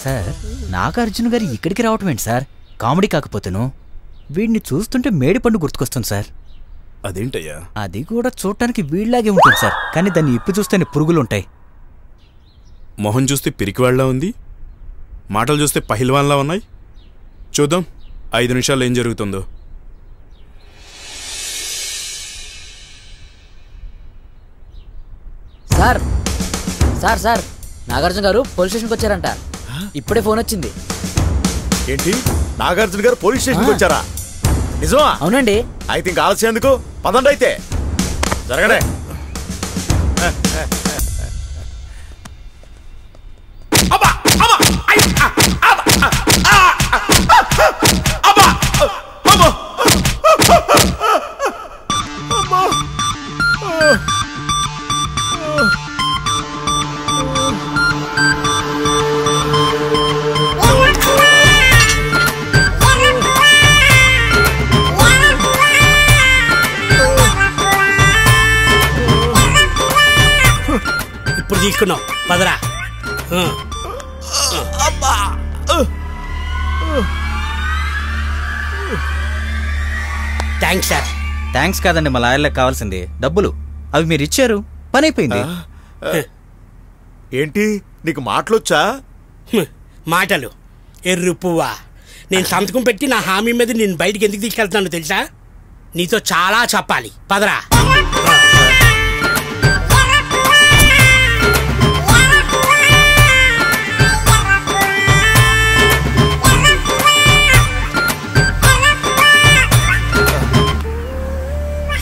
Sir Nagarjuna గారు ఇక్కడికి రావటం ఏంటి సార్? కామెడీ కాకపోతేను వీడిని చూస్తుంటే మేడిపండు గుర్తుకొస్తుంది సార్. అదేంటయ్యా? అది కూడా చూడటానికి వీళ్ళలాగే ఉంటుంది సార్, కానీ దాన్ని ఇప్పు చూస్తేనే పురుగులుంటాయి. మొహం చూస్తే పిరికివాళ్లా ఉంది, మాటలు చూస్తే పహిల్వాన్లా ఉన్నాయి. చూద్దాం 5 నిమిషాల్లో ఏం జరుగుతుందో. సార్ సార్ సార్ నాగార్జున గారు పోలీస్ స్టేషన్కి వచ్చారంట. ఇప్పుడే ఫోన్ వచ్చింది. ఏంటి, నాగార్జున గారు పోలీస్ స్టేషన్కి వచ్చారా? నిజమా? అవునండి. అయితే ఇంకా ఆలస్యం ఎందుకు, పదండి. అయితే జరగడే. ఇప్పుడు తీసుకున్నావు పదరా. Thanks sir. థ్యాంక్స్ కాదండి, మా లాయర్లకు కావాల్సింది డబ్బులు. అవి మీరు ఇచ్చారు, పని అయిపోయింది. ఏంటి నీకు మాటలొచ్చా? మాటలు ఎర్రు పువ్వా. నేను సంతకం పెట్టి నా హామీ మీద నేను బయటికి ఎందుకు తీసుకెళ్తున్నాను తెలుసా? నీతో చాలా చెప్పాలి, పదరా.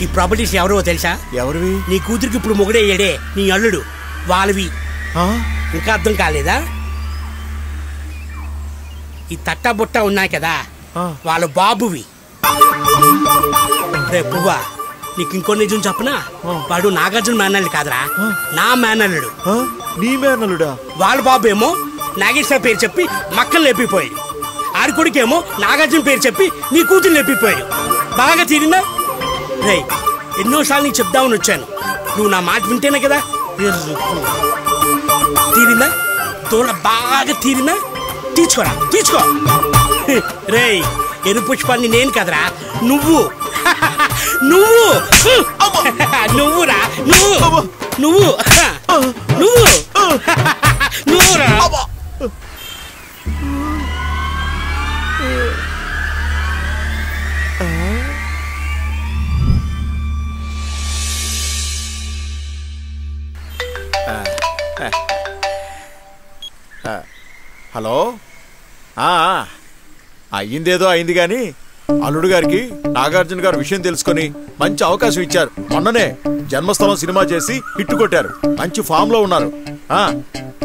ఈ ప్రాపర్టీస్ ఎవరో తెలుసా? ఎవరివి? నీ కూతురికి ఇప్పుడు మొగుడే ఏడే, నీ అల్లుడు. వాళ్ళవి. ఇంకా అర్థం కాలేదా? ఈ తట్టా బుట్ట ఉన్నాయి కదా, వాళ్ళ బాబువి. రే పువ్వా, నీకు ఇంకో నిజం చెప్పనా? వాడు నాగార్జున మేనల్లుడు కాదురా, నా మేనల్లుడు. నీ మేనల్లుడా? వాళ్ళ బాబు ఏమో నాగేశ్వర పేరు చెప్పి మక్కలు లేపిపోయాడు. ఆడి కొడుకేమో నాగార్జున పేరు చెప్పి నీ కూతురు లేపిపోయాడు. బాగా తీరిందా? రే ఎన్నోసార్లు నీకు చెప్దామని వచ్చాను, నువ్వు నా మాట వింటేనే కదా. తీరిందా? తోడ బాగా తీరిందా? తీర్చుకోరా, తీర్చుకో. రే ఎరు పుష్పాన్ని నేను కదరా, నువ్వు. నువ్వు నువ్వురా, నువ్వు నువ్వు నువ్వు నువ్వురా. హలో, అయ్యిందేదో అయింది గాని అల్లుడు గారికి నాగార్జున గారు విషయం తెలుసుకొని మంచి అవకాశం ఇచ్చారు. మొన్ననే జన్మస్థలం సినిమా చేసి హిట్ కొట్టారు, మంచి ఫామ్ లో ఉన్నారు.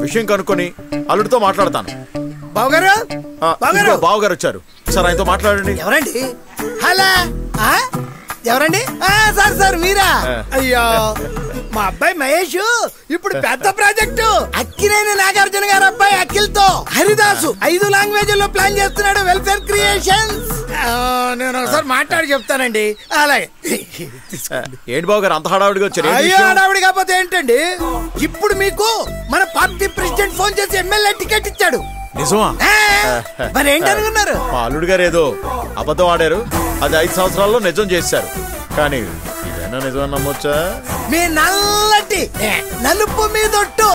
విషయం కనుక్కొని అల్లుడితో మాట్లాడతాను. బావగారు వచ్చారు సార్, ఆయనతో మాట్లాడండి. ఎవరండి? హలో, ఎవరండి? సార్ సార్ మీరా? అయ్యో, మా అబ్బాయి మహేష్ ఇప్పుడు పెద్ద ప్రాజెక్టు అక్కినేని నాగార్జున గారు అబ్బాయి అఖిల్ తో హరిదాసు 5 లాంగ్వేజ్ల్లో ప్లాన్ చేస్తున్నాడు, వెల్ఫేర్ క్రియేషన్స్. నేను ఒకసారి మాట్లాడి చెప్తానండి. అలాగే. ఏంటి బాబు గారు అంత హడావుడిగా వచ్చారు? అయ్యో, హడావుడి కాకపోతే ఏంటండి, ఇప్పుడు మీకు మన పార్టీ ప్రెసిడెంట్ ఫోన్ చేసి ఎమ్మెల్యే టికెట్ ఇచ్చాడు. నిజమా? మరి ఏంటనుకున్నారు? మా అల్లుడు గారు ఏదో అబద్ధం ఆడారు, అది 5 సంవత్సరాల్లో నిజం చేశారు. కానీ ఇదైనా నిజం నమ్మొచ్చా? మీ నల్లటి నలుపు మీదొట్టు